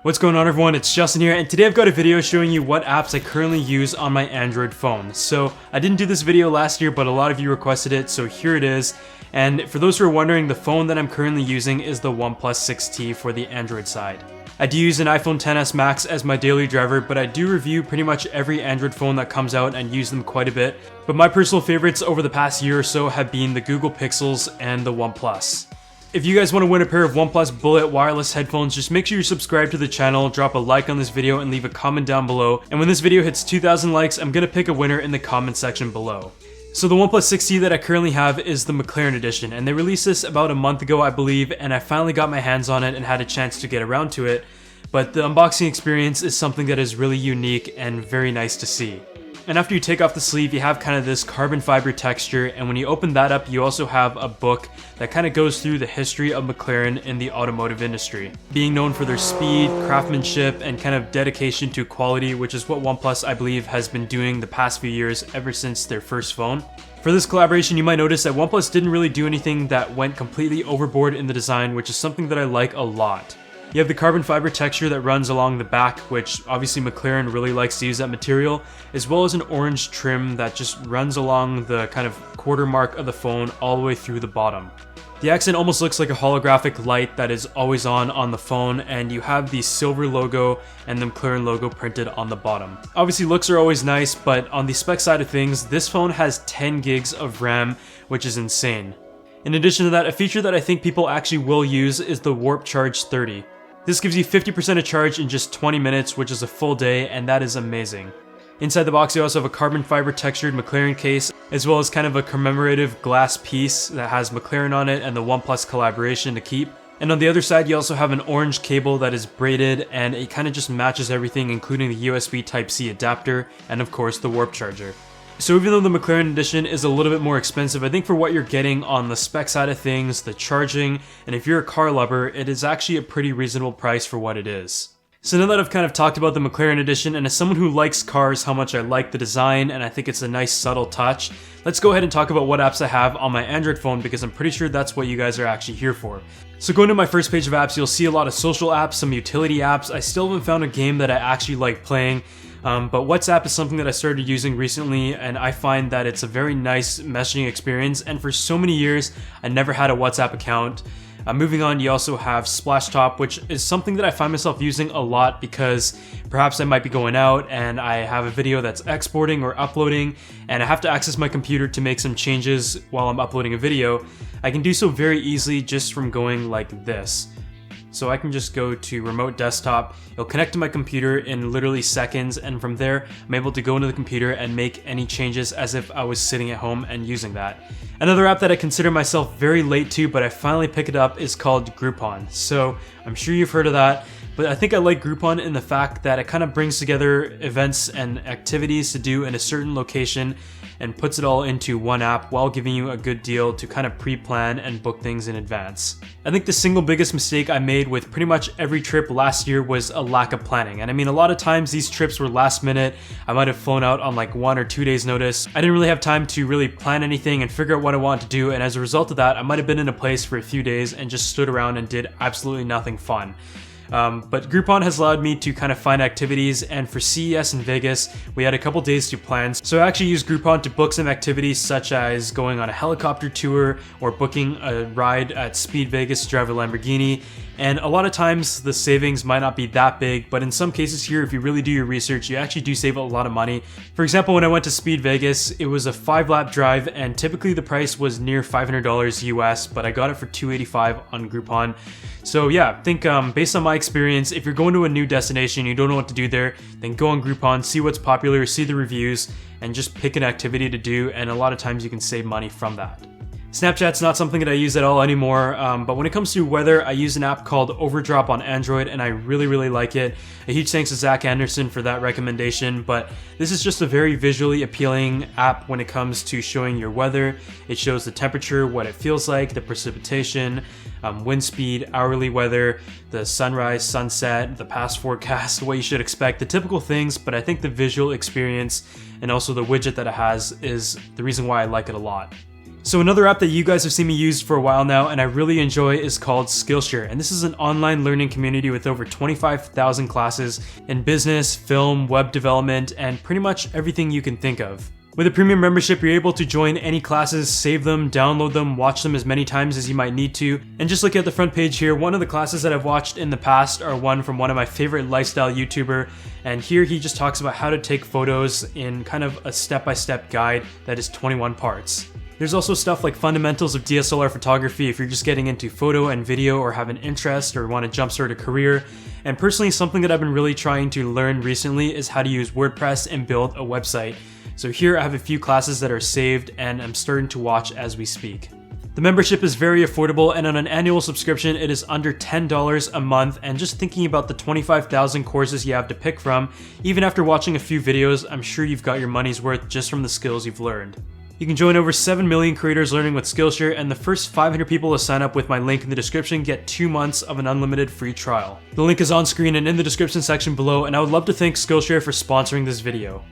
What's going on everyone, it's Justin here, and today I've got a video showing you what apps I currently use on my Android phone. So I didn't do this video last year, but a lot of you requested it, so here it is. And for those who are wondering, the phone that I'm currently using is the OnePlus 6T for the Android side. I do use an iPhone XS Max as my daily driver, but I do review pretty much every Android phone that comes out and use them quite a bit. But my personal favorites over the past year or so have been the Google Pixels and the OnePlus. If you guys want to win a pair of OnePlus Bullet wireless headphones, just make sure you subscribe to the channel, drop a like on this video, and leave a comment down below. And when this video hits 2,000 likes, I'm gonna pick a winner in the comment section below. So the OnePlus 6T that I currently have is the McLaren edition, and they released this about a month ago, I believe, and I finally got my hands on it and had a chance to get around to it. But the unboxing experience is something that is really unique and very nice to see. And after you take off the sleeve, you have kind of this carbon fiber texture, and when you open that up, you also have a book that kind of goes through the history of McLaren in the automotive industry, being known for their speed, craftsmanship, and kind of dedication to quality, which is what OnePlus, I believe, has been doing the past few years ever since their first phone. For this collaboration, you might notice that OnePlus didn't really do anything that went completely overboard in the design, which is something that I like a lot. You have the carbon fiber texture that runs along the back, which obviously McLaren really likes to use that material, as well as an orange trim that just runs along the kind of quarter mark of the phone all the way through the bottom. The accent almost looks like a holographic light that is always on the phone, and you have the silver logo and the McLaren logo printed on the bottom. Obviously looks are always nice, but on the spec side of things, this phone has 10 gigs of RAM, which is insane. In addition to that, a feature that I think people actually will use is the Warp Charge 30. This gives you 50% of charge in just 20 minutes, which is a full day, and that is amazing. Inside the box you also have a carbon fiber textured McLaren case, as well as kind of a commemorative glass piece that has McLaren on it and the OnePlus collaboration to keep. And on the other side you also have an orange cable that is braided, and it kind of just matches everything, including the USB Type-C adapter and of course the Warp Charger. So even though the McLaren edition is a little bit more expensive, I think for what you're getting on the spec side of things, the charging, and if you're a car lover, it is actually a pretty reasonable price for what it is. So now that I've kind of talked about the McLaren edition, and as someone who likes cars, how much I like the design, and I think it's a nice subtle touch, let's go ahead and talk about what apps I have on my Android phone, because I'm pretty sure that's what you guys are actually here for. So going to my first page of apps, you'll see a lot of social apps, some utility apps. I still haven't found a game that I actually like playing. But WhatsApp is something that I started using recently, and I find that it's a very nice messaging experience, and for so many years I never had a WhatsApp account. Moving on, you also have Splashtop, which is something that I find myself using a lot because perhaps I might be going out and I have a video that's exporting or uploading and I have to access my computer to make some changes while I'm uploading a video. I can do so very easily just from going like this. So I can just go to remote desktop, it'll connect to my computer in literally seconds, and from there I'm able to go into the computer and make any changes as if I was sitting at home and using that. Another app that I consider myself very late to, but I finally picked it up, is called Groupon. So I'm sure you've heard of that, but I think I like Groupon in the fact that it kind of brings together events and activities to do in a certain location and puts it all into one app while giving you a good deal to kind of pre-plan and book things in advance. I think the single biggest mistake I made with pretty much every trip last year was a lack of planning. And I mean, a lot of times these trips were last minute. I might have flown out on like 1 or 2 days notice. I didn't really have time to really plan anything and figure out what I wanted to do, and as a result of that, I might have been in a place for a few days and just stood around and did absolutely nothing fun. But Groupon has allowed me to kind of find activities, and for CES in Vegas, we had a couple days to plan. So I actually used Groupon to book some activities such as going on a helicopter tour or booking a ride at Speed Vegas to drive a Lamborghini. And a lot of times the savings might not be that big, but in some cases here, if you really do your research, you actually do save a lot of money. For example, when I went to Speed Vegas, it was a 5-lap drive, and typically the price was near $500 US, but I got it for $285 on Groupon. So yeah, I think based on my experience, if you're going to a new destination, you don't know what to do there, then go on Groupon, see what's popular, see the reviews, and just pick an activity to do, and a lot of times you can save money from that. Snapchat's not something that I use at all anymore, but when it comes to weather, I use an app called Overdrop on Android, and I really like it. A huge thanks to Zach Anderson for that recommendation, but this is just a very visually appealing app when it comes to showing your weather. It shows the temperature, what it feels like, the precipitation, wind speed, hourly weather, the sunrise, sunset, the past forecast, what you should expect, the typical things, but I think the visual experience and also the widget that it has is the reason why I like it a lot. So another app that you guys have seen me use for a while now and I really enjoy is called Skillshare, and this is an online learning community with over 25,000 classes in business, film, web development, and pretty much everything you can think of. With a premium membership, you're able to join any classes, save them, download them, watch them as many times as you might need to. And just look at the front page here, one of the classes that I've watched in the past are one from one of my favorite lifestyle YouTuber, and here he just talks about how to take photos in kind of a step-by-step guide that is 21 parts. There's also stuff like fundamentals of DSLR photography if you're just getting into photo and video or have an interest or want to jumpstart a career. And personally, something that I've been really trying to learn recently is how to use WordPress and build a website. So here I have a few classes that are saved and I'm starting to watch as we speak. The membership is very affordable, and on an annual subscription it is under $10 a month, and just thinking about the 25,000 courses you have to pick from, even after watching a few videos, I'm sure you've got your money's worth just from the skills you've learned. You can join over 7 million creators learning with Skillshare, and the first 500 people to sign up with my link in the description get 2 months of an unlimited free trial. The link is on screen and in the description section below, and I would love to thank Skillshare for sponsoring this video.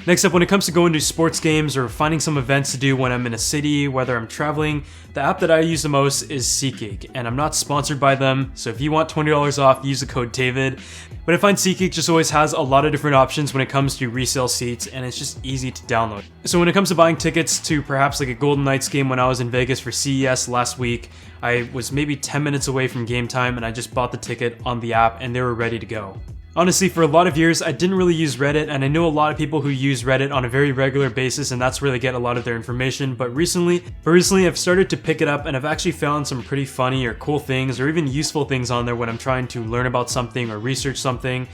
Next up, when it comes to going to sports games or finding some events to do when I'm in a city, whether I'm traveling, the app that I use the most is SeatGeek, and I'm not sponsored by them, so if you want $20 off, use the code David. But I find SeatGeek just always has a lot of different options when it comes to resale seats, and it's just easy to download. So when it comes to buying tickets to perhaps like a Golden Knights game when I was in Vegas for CES last week, I was maybe 10 minutes away from game time and I just bought the ticket on the app and they were ready to go. Honestly, for a lot of years, I didn't really use Reddit, and I know a lot of people who use Reddit on a very regular basis, and that's where they get a lot of their information, but recently I've started to pick it up, and I've actually found some pretty funny or cool things, or even useful things on there when I'm trying to learn about something or research something.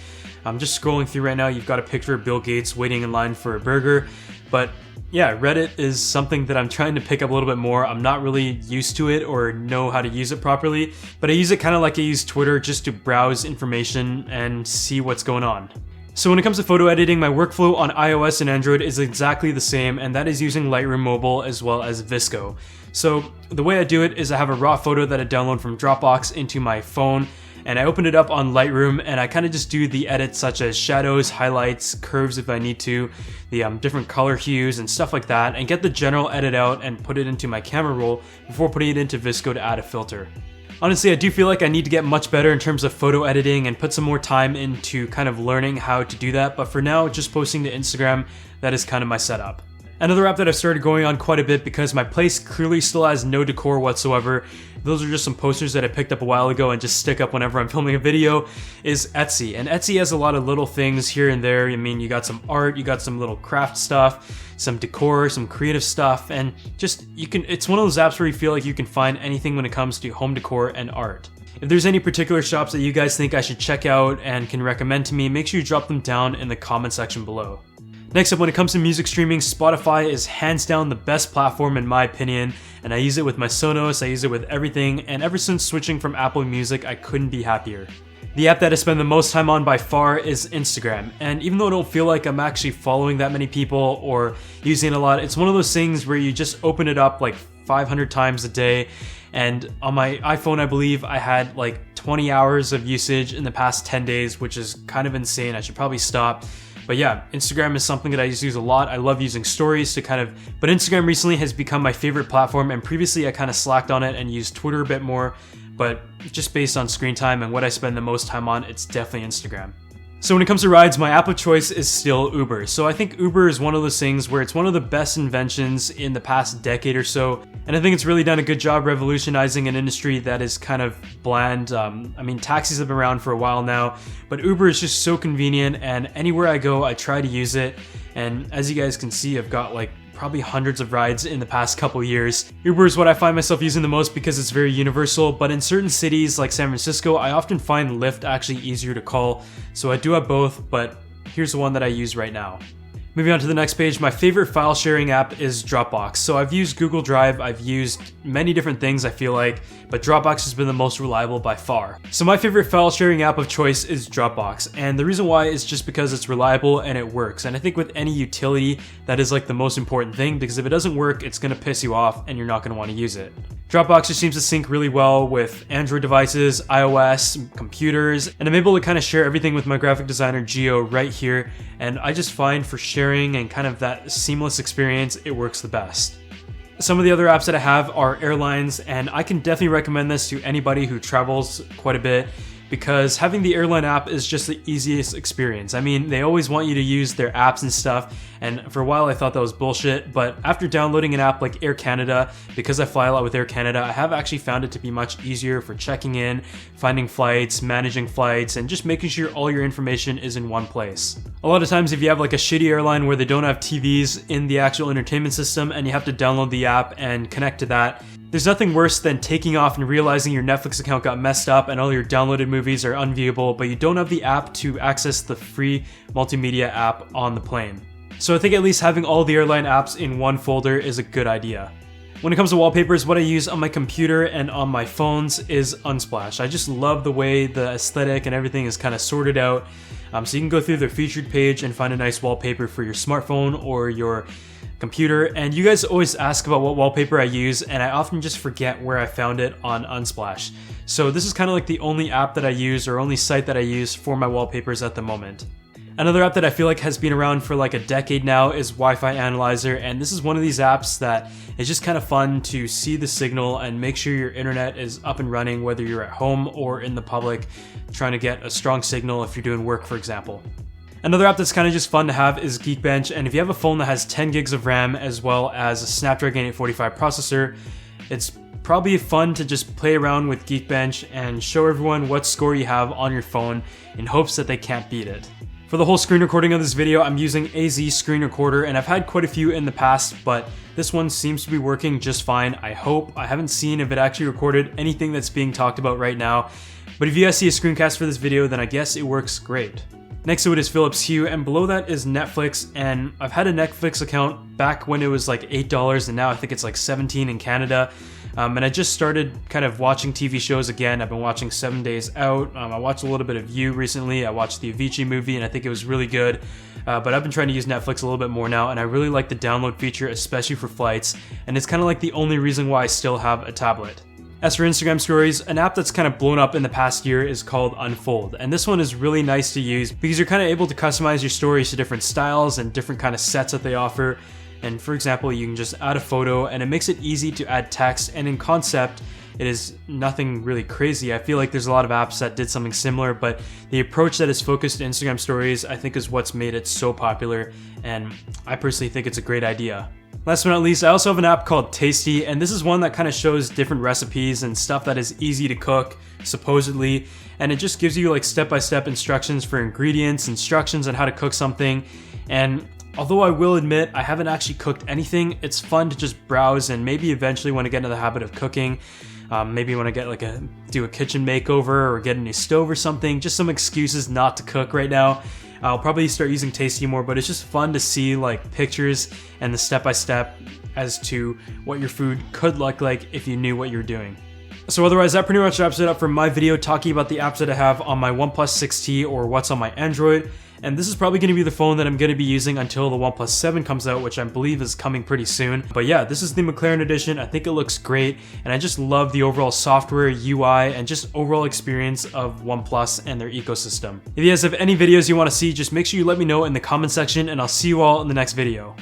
I'm just scrolling through right now, you've got a picture of Bill Gates waiting in line for a burger, but yeah, Reddit is something that I'm trying to pick up a little bit more. I'm not really used to it or know how to use it properly, but I use it kind of like I use Twitter, just to browse information and see what's going on. So when it comes to photo editing, my workflow on iOS and Android is exactly the same, and that is using Lightroom Mobile as well as Visco. So the way I do it is I have a raw photo that I download from Dropbox into my phone, and I open it up on Lightroom and I kind of just do the edits such as shadows, highlights, curves if I need to, the different color hues and stuff like that, and get the general edit out and put it into my camera roll before putting it into Visco to add a filter. Honestly, I do feel like I need to get much better in terms of photo editing and put some more time into kind of learning how to do that, but for now, just posting to Instagram, that is kind of my setup. Another app that I've started going on quite a bit because my place clearly still has no decor whatsoever, those are just some posters that I picked up a while ago and just stick up whenever I'm filming a video, is Etsy. And Etsy has a lot of little things here and there. I mean, you got some art, you got some little craft stuff, some decor, some creative stuff, and just, it's one of those apps where you feel like you can find anything when it comes to home decor and art. If there's any particular shops that you guys think I should check out and can recommend to me, make sure you drop them down in the comment section below. Next up, when it comes to music streaming, Spotify is hands down the best platform in my opinion, and I use it with my Sonos, I use it with everything, and ever since switching from Apple Music, I couldn't be happier. The app that I spend the most time on by far is Instagram, and even though I don't feel like I'm actually following that many people or using it a lot, it's one of those things where you just open it up like 500 times a day, and on my iPhone I believe I had like 20 hours of usage in the past 10 days, which is kind of insane. I should probably stop. But yeah, Instagram is something that I just use a lot. I love using stories to but Instagram recently has become my favorite platform, and previously I kind of slacked on it and used Twitter a bit more, but just based on screen time and what I spend the most time on, it's definitely Instagram. So when it comes to rides, my app of choice is still Uber. So I think Uber is one of those things where it's one of the best inventions in the past decade or so, and I think it's really done a good job revolutionizing an industry that is kind of bland. I mean, taxis have been around for a while now, but Uber is just so convenient, and anywhere I go, I try to use it, and as you guys can see, I've got like probably hundreds of rides in the past couple years. Uber is what I find myself using the most because it's very universal, but in certain cities like San Francisco, I often find Lyft actually easier to call, so I do have both, but here's the one that I use right now. Moving on to the next page, my favorite file sharing app is Dropbox. So I've used Google Drive, I've used many different things I feel like, but Dropbox has been the most reliable by far. So my favorite file sharing app of choice is Dropbox, and the reason why is just because it's reliable and it works. And I think with any utility, that is like the most important thing, because if it doesn't work, it's gonna piss you off and you're not gonna wanna use it. Dropbox just seems to sync really well with Android devices, iOS, computers, and I'm able to kind of share everything with my graphic designer Gio right here, and I just find for sharing and kind of that seamless experience, it works the best. Some of the other apps that I have are airlines, and I can definitely recommend this to anybody who travels quite a bit, because having the airline app is just the easiest experience. I mean, they always want you to use their apps and stuff, and for a while I thought that was bullshit, but after downloading an app like Air Canada, because I fly a lot with Air Canada, I have actually found it to be much easier for checking in, finding flights, managing flights, and just making sure all your information is in one place. A lot of times if you have like a shitty airline where they don't have TVs in the actual entertainment system and you have to download the app and connect to that, there's nothing worse than taking off and realizing your Netflix account got messed up and all your downloaded movies are unviewable, but you don't have the app to access the free multimedia app on the plane. So I think at least having all the airline apps in one folder is a good idea. When it comes to wallpapers, what I use on my computer and on my phones is Unsplash. I just love the way the aesthetic and everything is kind of sorted out. So you can go through their featured page and find a nice wallpaper for your smartphone or your computer. And you guys always ask about what wallpaper I use, and I often just forget where I found it on Unsplash. So this is kind of like the only app that I use, or only site that I use for my wallpapers at the moment. Another app that I feel like has been around for like a decade now is Wi-Fi Analyzer, and this is one of these apps that is just kind of fun to see the signal and make sure your internet is up and running, whether you're at home or in the public, trying to get a strong signal if you're doing work, for example. Another app that's kind of just fun to have is Geekbench, and if you have a phone that has 10 gigs of RAM as well as a Snapdragon 845 processor, it's probably fun to just play around with Geekbench and show everyone what score you have on your phone in hopes that they can't beat it. For the whole screen recording of this video, I'm using AZ Screen Recorder, and I've had quite a few in the past, but this one seems to be working just fine, I hope. I haven't seen if it actually recorded anything that's being talked about right now, but if you guys see a screencast for this video, then I guess it works great. Next to it is Philips Hue, and below that is Netflix, and I've had a Netflix account back when it was like $8, and now I think it's like $17 in Canada. And I just started kind of watching TV shows again. I've been watching 7 Days Out. I watched a little bit of You recently. I watched the Avicii movie, and I think it was really good. But I've been trying to use Netflix a little bit more now, and I really like the download feature, especially for flights, and it's kind of like the only reason why I still have a tablet. As for Instagram stories, an app that's kind of blown up in the past year is called Unfold, and this one is really nice to use because you're kind of able to customize your stories to different styles and different kind of sets that they offer. And for example, you can just add a photo, and it makes it easy to add text, and in concept, it is nothing really crazy. I feel like there's a lot of apps that did something similar, but the approach that is focused to Instagram stories, I think, is what's made it so popular, and I personally think it's a great idea. Last but not least, I also have an app called Tasty, and this is one that kind of shows different recipes and stuff that is easy to cook, supposedly, and it just gives you like step-by-step instructions for ingredients, instructions on how to cook something. And although I will admit I haven't actually cooked anything, it's fun to just browse and maybe eventually want to get into the habit of cooking. Maybe want to get like do a kitchen makeover or get a new stove or something, just some excuses not to cook right now. I'll probably start using Tasty more, but it's just fun to see like pictures and the step-by-step as to what your food could look like if you knew what you're doing. So otherwise, that pretty much wraps it up for my video talking about the apps that I have on my OnePlus 6T or what's on my Android. And this is probably going to be the phone that I'm going to be using until the OnePlus 7 comes out, which I believe is coming pretty soon. But yeah, this is the McLaren edition. I think it looks great, and I just love the overall software, UI, and just overall experience of OnePlus and their ecosystem. If you guys have any videos you want to see, just make sure you let me know in the comment section, and I'll see you all in the next video.